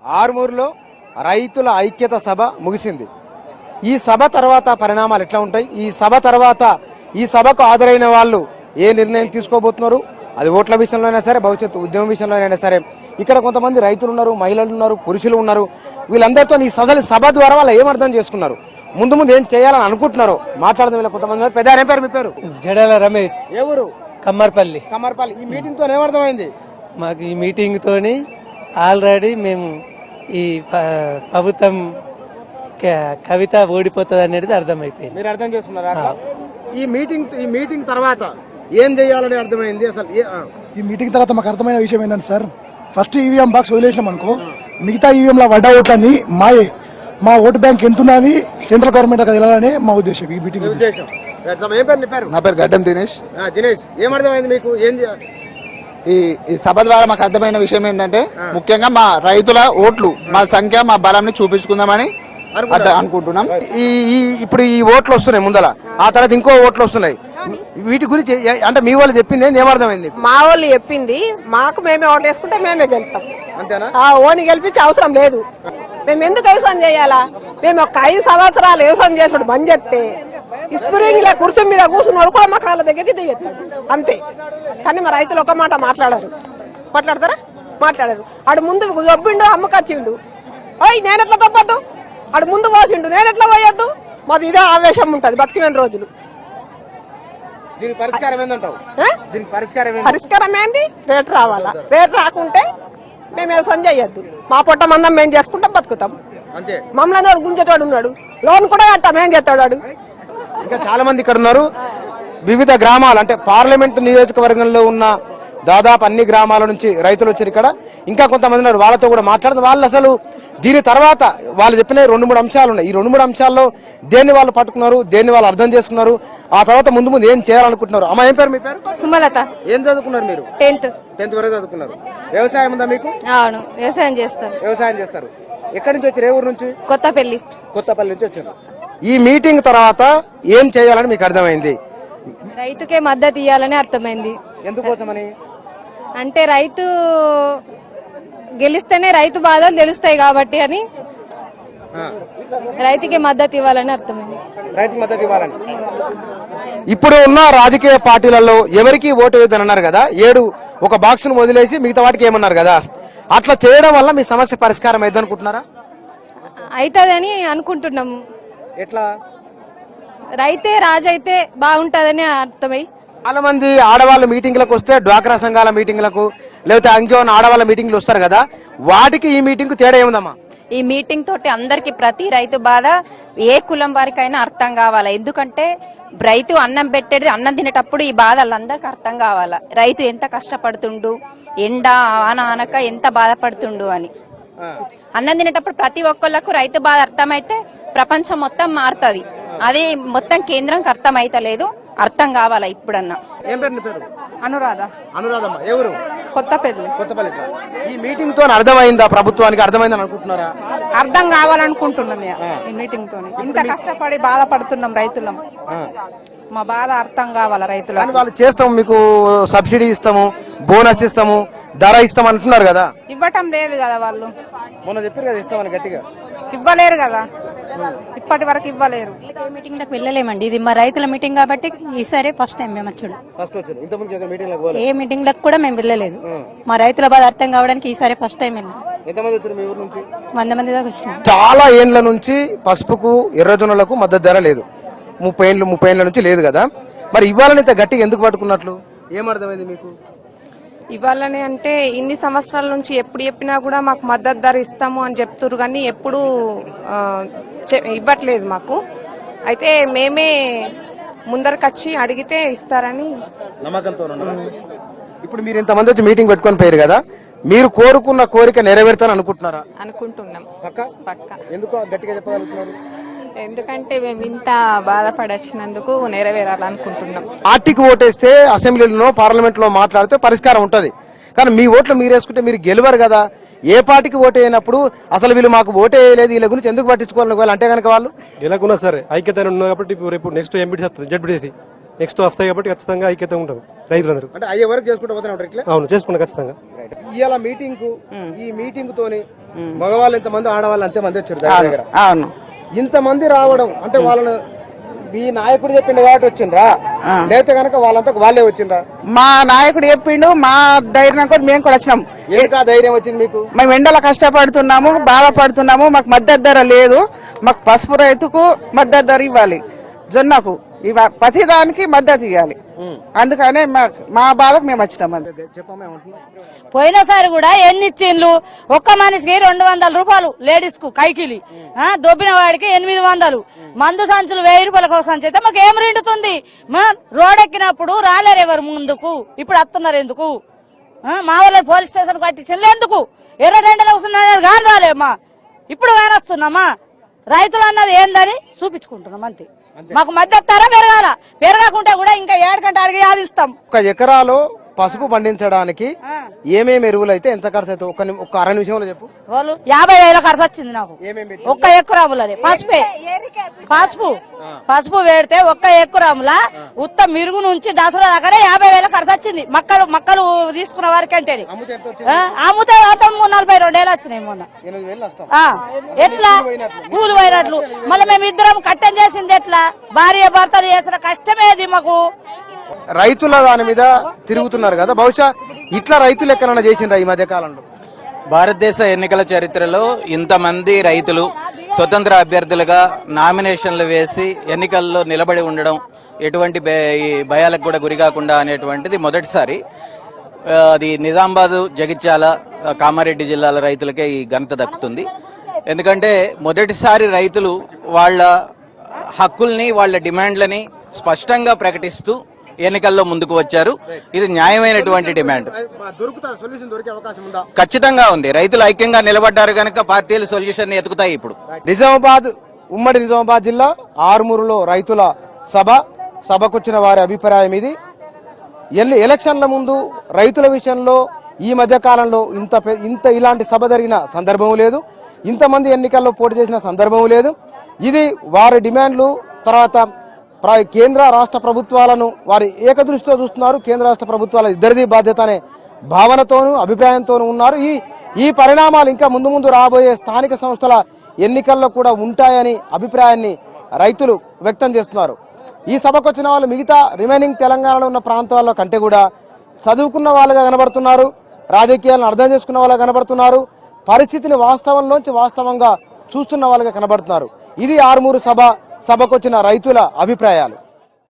ఆర్మూరులో రైతుల ఐక్యత సభ ముగిసింది. ఈ సభ తర్వాత పరిణామాలు ఎట్లా ఉంటాయి, ఈ సభ తర్వాత ఈ సభకు హాజరైన వాళ్ళు ఏ నిర్ణయం తీసుకోబోతున్నారు, అది ఓట్ల విషయంలో అయినా సరే, భవిష్యత్తు ఉద్యమం విషయంలో అయినా సరే. ఇక్కడ కొంతమంది రైతులు ఉన్నారు, మహిళలు ఉన్నారు, పురుషులు ఉన్నారు. వీళ్ళందరితో ఈ సభ ద్వారా వాళ్ళు ఏం అర్థం చేసుకున్నారు, ముందు ముందు ఏం చేయాలని అనుకుంటున్నారో మాట్లాడదాం. వీళ్ళ కొంతమంది పెద్ద ఏం పేరు, మీ పేరు? జడాల రమేష్. ఎవరు? కమ్మర్పల్లి. కమ్మర్పల్లి. ఈ మీటింగ్ తో ఏమర్థమైంది మాకు? ఈ మీటింగ్ తోని ఆల్రెడీ మేము ఈ ప్రభుత్వం కవిత ఓడిపోతుంది అనేది అర్థమైపోయింది. మీరు అర్థం చేసుకున్నారా? ఈ మీటింగ్ తర్వాత ఏం చేయాలని అర్థమైంది అసలు? ఈ మీటింగ్ తర్వాత మాకు అర్థమైన విషయం ఏంటంటే సార్, ఫస్ట్ ఈవీఎం బాక్స్ వదిలేసాం అనుకో, మిగతా ఈవీఎంల వడ్డా ఓట్లన్నీ మాయే. మా ఓటు బ్యాంక్ ఎంత ఉన్నది సెంట్రల్ గవర్నమెంట్ అది వెళ్ళాలని మా ఉద్దేశం. ఈ మీటింగ్ ఉద్దేశం. నా పేరు గడ్డం దినేష్. ఏమర్థమైంది మీకు? ఏం ఈ సభ ద్వారా మాకు అర్థమైన విషయం ఏంటంటే, ముఖ్యంగా మా రైతుల ఓట్లు, మా సంఖ్య, మా బలాన్ని చూపించుకుందామని అనుకుంటున్నాం. ఇప్పుడు ఈ ఓట్లు వస్తున్నాయి ముందల, ఆ తర్వాత ఇంకో ఓట్లు వస్తున్నాయి. వీటి గురించి అంటే మీ వాళ్ళు చెప్పింది ఏమర్థమైంది? మా వాళ్ళు చెప్పింది, మాకు మేమే ఓటు వేసుకుంటే మేమే గెలుస్తాం. అంతేనా? ఓని గెలిపించే అవసరం లేదు. మేము ఎందుకు వ్యవసాయం చేయాలా? మేము ఒక 5 సంవత్సరాలు వ్యవసాయం చేసాడు బంద్ చేస్తే స్ప్రింగ్ లో కుర్చీ మీద కూర్చున్నాడు కూడా మా కాళ్ళ దగ్గరికి దిగేస్తాడు అంతే. కానీ మా రైతులు ఒక మాట మాట్లాడతారా? మాట్లాడారు. ఆడు ముందు దొబ్బిండు, అమ్మకచ్చిండు. ఓయ్ నేనెట్లా దొబ్బద్దు, ఆడు ముందు పోసిండు, నేనెట్లా పోయొద్దు. మాది ఇదే ఆవేశం ఉంటది బతికిన రోజులు. పరిష్కారం ఏంది? రేటు రావాలా. రేటు రాకుంటే మేము వ్యవసాయం చేయొద్దు. మా పొట్ట మందం మేము చేసుకుంటాం, బతుకుతాం. మమ్మల్ని గుంజేటోడు ఉన్నాడు, లోన్ కూడా కట్టాం, ఏం చేస్తాడు వాడు? ఇంకా చాలా మంది ఇక్కడ ఉన్నారు. వివిధ గ్రామాలు అంటే పార్లమెంట్ నియోజకవర్గంలో ఉన్న దాదాపు అన్ని గ్రామాల నుంచి రైతులు వచ్చారు ఇక్కడ. ఇంకా కొంతమంది ఉన్నారు, వాళ్ళతో కూడా మాట్లాడుతున్నారు. వాళ్ళు అసలు దీని తర్వాత వాళ్ళు చెప్పిన 2-3 అంశాలు ఉన్నాయి. ఈ 2-3 అంశాల్లో దేన్ని వాళ్ళు పట్టుకున్నారు, దేన్ని వాళ్ళు అర్థం చేసుకున్నారు, ఆ తర్వాత ముందు ఏం చేయాలనుకుంటున్నారు. అమ్మ ఏం పేరు? మీ పేరు? సుమలత. ఏం చదువుకున్నారు మీరు? 10th వరకు చదువుకున్నారు. వ్యవసాయం ఉందా మీకు? అవును, వ్యవసాయం చేస్తారు. ఎక్కడి నుంచి వచ్చారు? ఏ ఊరు నుంచి? కొత్తపల్లి నుంచి వచ్చారు. ఈ మీటింగ్ తర్వాత ఏం చేయాలని మీకు అర్థమైంది? రైతుకే మద్దతు ఇవ్వాలని అర్థమైంది. ఎందుకోసమని అంటే రైతు గెలిస్తేనే రైతు బాధలు తెలుస్తాయి కాబట్టి అని రైతుకే మద్దతు ఇవ్వాలని అర్థమైంది. రైతు మద్దతు ఇవ్వాలని. ఇప్పుడు ఉన్న రాజకీయ పార్టీలలో ఎవరికి ఓటు వేయదని అన్నారు కదా, 7 ఒక బాక్స్ ను వదిలేసి మిగతా వాటికి ఏమన్నారు కదా, అట్లా చేయడం వల్ల మీ సమస్య పరిష్కారం అయింది అనుకుంటున్నారా? అవుతుందని అనుకుంటున్నాము. ఎట్లా? రైతే రాజైతే బాగుంటదని అర్థమై చాలా మంది ఆడవాళ్ళ మీటింగ్లకు వస్తే, డ్వాక్రా సంఘాల మీటింగ్లకు, లేకపోతే ఇంకేమైనా ఆడవాళ్ళ మీటింగ్లు వస్తారు కదా, వాటికి ఈ మీటింగ్ తేడా ఏముందమ్మా? ఈ మీటింగ్ తోటి అందరికి ప్రతి రైతు బాధ ఏ కులం వారికైనా అర్థం కావాలా. ఎందుకంటే రైతు అన్నం పెట్టేది, అన్నం తినేటప్పుడు ఈ బాధ వాళ్ళందరికి అర్థం కావాలా. రైతు ఎంత కష్టపడుతుండు, ఎండ ఆనక ఎంత బాధపడుతుండు అని. అన్నం తినేటప్పుడు ప్రతి ఒక్కళ్ళకు రైతు బాధ అర్థమైతే ప్రపంచం మొత్తం మారుతుంది. అది మొత్తం కేంద్రంకి అర్థమైతలేదు, అర్థం కావాలా ఇప్పుడన్నా. ఏం పేరు? నీ పేరు? అనురాధమ్మ. ఎవరు? కొత్తపల్లి. ఈ మీటింగ్ తో అర్థమైందా ప్రభుత్వానికి? అర్థమైందని అనుకుంటున్నారా? అర్థం కావాలనుకుంటున్నాం. ఈ మీటింగ్ తో ఇంత కష్టపడి బాధపడుతున్నాం రైతులం, మా బాధ అర్థం కావాలా రైతులకు. వాళ్ళు చేస్తాము, మీకు సబ్సిడీ ఇస్తాము, బోనస్ ఇస్తాము, ధర ఇస్తాం అంటున్నారు కదా. ఇవ్వటం లేదు కదా వాళ్ళు. మొన్న చెప్పారు కదా ఇస్తామని, గట్టిగా ఇవ్వలేరు కదా, ఇప్పటి వరకు ఇవ్వలేరు. మీటింగ్ లకు వెళ్ళలేమండి, ఇది మా రైతుల మీటింగ్ కాబట్టి ఈసారి ఫస్ట్ టైం మేము వచ్చాడు. ఏ మీటింగ్ లకు కూడా మేము వెళ్ళలేదు. మా రైతుల బాధ అర్థం కావడానికి ఈసారి ఫస్ట్ టైం వెళ్ళాం. 100 మంది దాకా వచ్చినాం. చాలా ఏళ్ల నుంచి పసుపుకు, ఎర్రజొన్నలకు మద్దతు ధర లేదు. 30 ఏళ్ల నుంచి లేదు కదా. మరి ఇవ్వాలని ఇంత గట్టిగా ఎందుకు పట్టుకున్నట్లు? ఏమర్థమైంది మీకు? ఇవ్వాలని అంటే ఇన్ని సంవత్సరాల నుంచి ఎప్పుడు చెప్పినా కూడా మాకు మద్దతు ధర ఇస్తాము అని చెప్తున్నారు, కానీ ఎప్పుడు ఇవ్వట్లేదు మాకు. అయితే మేమే ముందరకొచ్చి అడిగితే ఇస్తారని నమ్మకంతో. ఇప్పుడు మీరు ఇంతమంది వచ్చి మీటింగ్ పెట్టుకొని పోయారు కదా, మీరు కోరుకున్న కోరిక నెరవేరుతాను అనుకుంటున్నారా? అనుకుంటున్నాం. పక్క. ఎందుకు గట్టిగా చెప్పగలుగుతున్నారు? ఎందుకంటే మేము ఇంత బాధపడొచ్చినందుకు నెరవేరాలనుకుంటున్నాం. పార్టీకి ఓటేస్తే అసెంబ్లీలో, పార్లమెంట్ లో మాట్లాడితే పరిష్కారం ఉంటది. కానీ మీ ఓట్లు మీరు వేసుకుంటే మీరు గెలవరు కదా. ఏ పార్టీకి ఓటు అయినప్పుడు అసలు వీళ్ళు మాకు ఓటే వేయలేదు, వీళ్ళ గురించి ఎందుకు పట్టించుకోవాలి అంటే కనుక వాళ్ళు గెలకున్నా సరే ఐక్యత ఉన్నా కాబట్టి రేపు నెక్స్ట్ ఎంపీటీ వస్తుంది, జడ్పీటీసీ నెక్స్ట్ వస్తాయి కాబట్టి ఖచ్చితంగా ఐక్యత ఉంటాం రైతులందరూ. అంటే అయ్యే వరకు చేసుకుంటూ పోతున్నా. అవును, చేసుకున్నా ఖచ్చితంగా. ఇవాళ ఈ మీటింగ్ తోని మగవాళ్ళు ఎంతమంది, ఆడవాళ్ళు అంతమంది వచ్చారు దగ్గర దగ్గర. అవును. ఇంతమంది రావడం అంటే వాళ్ళను ఈ నాయకుడు చెప్పిండు కాబట్టి వచ్చిండ్రా, లేకపోతే కనుక వాళ్ళంతా వాళ్ళే వచ్చిండ్రా? మా నాయకుడు చెప్పిండు, మా ధైర్యం కొద్ది మేము కూడా వచ్చినాం. ఏంటా ధైర్యం వచ్చింది మీకు? మేము ఎండల కష్టపడుతున్నాము, బాధపడుతున్నాము, మాకు మద్దతు ధర లేదు, మాకు పసుపు రైతుకు మద్దతు ధర ఇవ్వాలి, జొన్నకు ప్రతి దానికి మద్దతు ఇవ్వాలి. అందుకనే మా బాధకు మేము వచ్చినాం. పోయినసారి కూడా ఎన్ని ఇచ్చిండ్లు, ఒక్క మనిషికి 200 రూపాయలు లేడీస్ కు కైకిలి, దొబ్బిన వాడికి 800, మందు సంచులు 1000 రూపాయల సంచి అయితే మాకు ఏం రెండుతుంది? రోడ్ ఎక్కినప్పుడు రాలేరు ఎవరు ముందుకు, ఇప్పుడు వస్తున్నారు ఎందుకు? మా వాళ్ళని పోలీస్ స్టేషన్ పట్టించిండ్రు ఎందుకు? ఎర్రడెండలు వస్తున్నారు కానీ రాలేమ్మా, ఇప్పుడు కానీ వస్తున్నామా? రైతులు అన్నది ఏందని చూపించుకుంటున్నాం అంతే. మాకు మద్దతు ధర పెరగాల, పెరగకుంటే కూడా ఇంకా 7 గంట అడిగి ఆదిస్తాం. ఒక ఎకరాలో పసుపు పండించడానికి ఏమేమి ఎరువులు అయితే ఎంత ఖర్చు అయితే ఒక్క అర నిమిషంలో చెప్పు. వాళ్ళు 50,000 ఖర్చు వచ్చింది నాకు ఒక్క ఎకరాములనే. పసుపు వేడితే ఒక్క ఎకరాముల ఉత్త మిరుగు నుంచి దసరా దాకానే 50,000 ఖర్చు వచ్చింది. మక్కలు తీసుకున్న వారికి అంటే అమ్ముతే 42,000 వచ్చినాయి మొన్న. ఎట్లా కూలి పోయినట్లు మళ్ళీ మేము ఇద్దరం కట్టం చేసింది ఎట్లా? భార్య భర్తలు చేసిన కష్టమేది మాకు. రైతుల దాని మీద తిరుగుతున్నారు కదా, బహుశా ఇట్లా రైతులు ఎక్కడైనా చేసిండ్రా ఈ మధ్య కాలంలో? భారతదేశ ఎన్నికల చరిత్రలో ఇంతమంది రైతులు స్వతంత్ర అభ్యర్థులుగా నామినేషన్లు వేసి ఎన్నికల్లో నిలబడి ఉండడం, ఎటువంటి భయాలకు కూడా గురి కాకుండా అనేటువంటిది మొదటిసారి. అది నిజామాబాద్, జగిత్యాల, కామారెడ్డి జిల్లాల రైతులకే ఈ ఘనత దక్కుతుంది. ఎందుకంటే మొదటిసారి రైతులు వాళ్ళ హక్కుల్ని, వాళ్ళ డిమాండ్లని స్పష్టంగా ప్రకటిస్తూ ఎన్నికల్లో ముందుకు వచ్చారు. ఇది న్యాయమైనటువంటి డిమాండ్. ఖచ్చితంగా ఉంది. రైతులు ఐక్యంగా నిలబడ్డారు కనుక పార్టీలు సొల్యూషన్ ఎతుకుతాయి. ఇప్పుడు ఉమ్మడి నిజామాబాద్ జిల్లా ఆర్మూరులో రైతుల సభకొచ్చిన వారి అభిప్రాయం ఇది. ఎలక్షన్ల ముందు రైతుల విషయంలో ఈ మధ్య కాలంలో ఇంత ఇలాంటి సభ జరిగిన సందర్భం లేదు, ఇంతమంది ఎన్నికల్లో పోటీ చేసిన సందర్భం లేదు. ఇది వారి డిమాండ్లు, తర్వాత కేంద్ర రాష్ట్ర ప్రభుత్వాలను వారి ఏకదృష్టితో చూస్తున్నారు. కేంద్ర రాష్ట్ర ప్రభుత్వాల ఇద్దరిది బాధ్యత అనే భావనతోనూ అభిప్రాయంతోనూ ఉన్నారు. ఈ పరిణామాలు ఇంకా ముందు రాబోయే స్థానిక సంస్థల ఎన్నికల్లో కూడా ఉంటాయని అభిప్రాయాన్ని రైతులు వ్యక్తం చేస్తున్నారు. ఈ సభకు వచ్చిన వాళ్ళు మిగతా రిమైనింగ్ తెలంగాణలో ఉన్న ప్రాంతాల్లో కంటే కూడా చదువుకున్న వాళ్ళుగా కనబడుతున్నారు, రాజకీయాలను అర్థం చేసుకున్న వాళ్ళుగా కనబడుతున్నారు, పరిస్థితిని వాస్తవంలోంచి వాస్తవంగా చూస్తున్న వాళ్ళుగా కనబడుతున్నారు. ఇది ఆర్మూరు సభకొచ్చిన రైతుల అభిప్రాయాలు.